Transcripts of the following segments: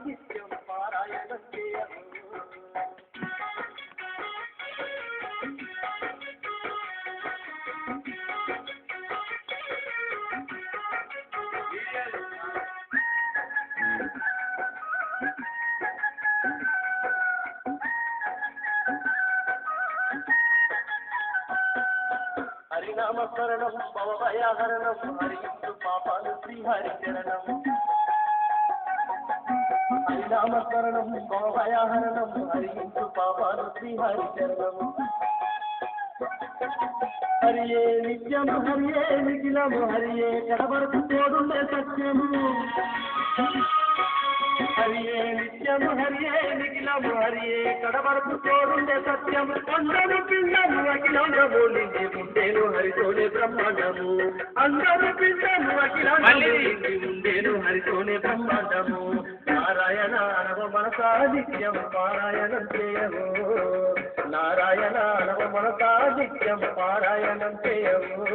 నిత్యం పారాయణం చేయము హరినామస్మరణం భవభయాహరణం హరించు పాపాలు శ్రీహరి చరణం హరినామస్మరణం భవభయాహరణం హరించు పాపాలు శ్రీహరి చరణం హరియే నిత్యము హరియే నిఖిలము హరియే కడవరకు తోడుండే సత్యము హరియే నిత్యము హరియే నిఖిలము హరియే కడవరకు తోడుండే సత్యము అందరు పిండము అఖిలంగము నిండి ముందేను హరితోనే బ్రహ్మాండము అందరు పిండము అఖిలంగము నిండి ముందేను హరితోనే బ్రహ్మాండము నారాయణ అనవ మనసా నిత్యం పారాయణం చేయము నారాయణ అనవ మనసా నిత్యం పారాయణం చేయము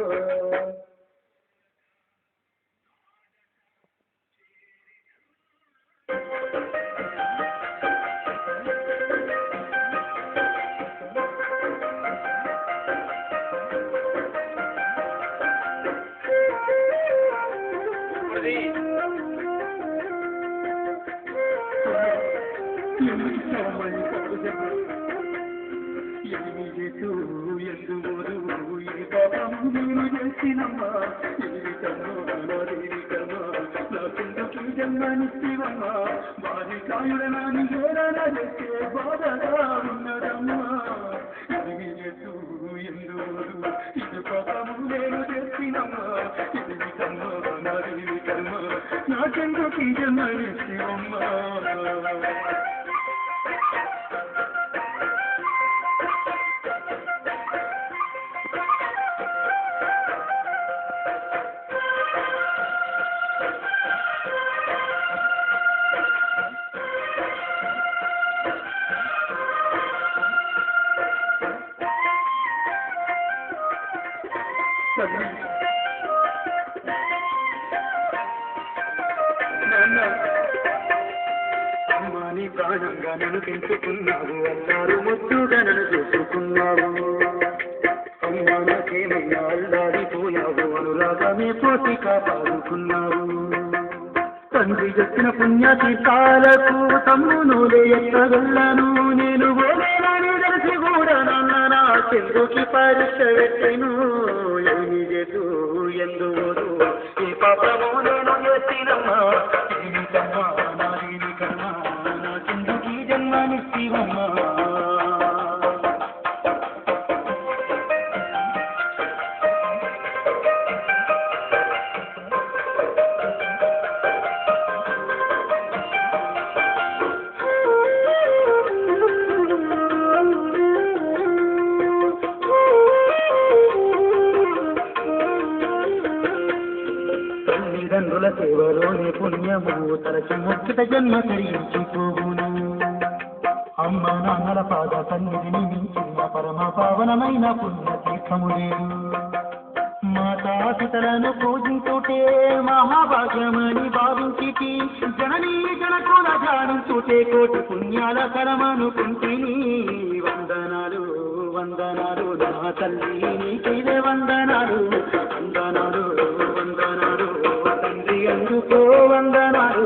జన్మనిచ్చివమ్మా వారి కాయుడనాన్ని ఏదైనా చేస్తే బాధగా ఉన్నదమ్మా ఇది ఎటు ఎందుకు ఇది పాపము నేను చేసినమ్మా ఇది కర్మ నాది కర్మ నాకెందుకు జన్మనిచ్చివమ్మా అమ్మాని ప్రాణంగా నన్ను పెంచుకున్నావు అన్నారు ముద్దుగా నన్ను చూసుకున్నావు అమ్మా నాకేమన్నా అల్లాడిపోయావు అనురాగమే పోసి కాపాడుకున్నావు తండ్రి చెప్పిన పుణ్యతీర్థాలకు తమ్మునులే ఎత్తగలను నేను ఓలేనని తెలిసి కూడా నాన్న నా చెందుకి పరీక్ష పెట్టెను ఏమి చేతు ఎందుకు ఈ పాపము నేను చేసినమ్మా ఇది కర్మ నాది కర్మ నా చెందుకి జన్మనిచ్చివమ్మా తల్లిదండ్రుల సేవలోని పుణ్యము తరచి ముక్త జన్మ తరించిపోవును అమ్మ నాన్నల పాద సన్నిధిని మించిన పరమ పావనమైన పుణ్యతీర్థము లేదు మాతాపితలను పూజించుటే మహాభాగ్యమని భావించి జననీ జనకుల ధ్యానించుటే కోటి పుణ్యాల కరమనుకుంటుని వందనాలు వందనాలు నా తల్లి నీకిదే వందనాలు వందనాలు వందనాలు తండ్రి అందుకో వందనాలు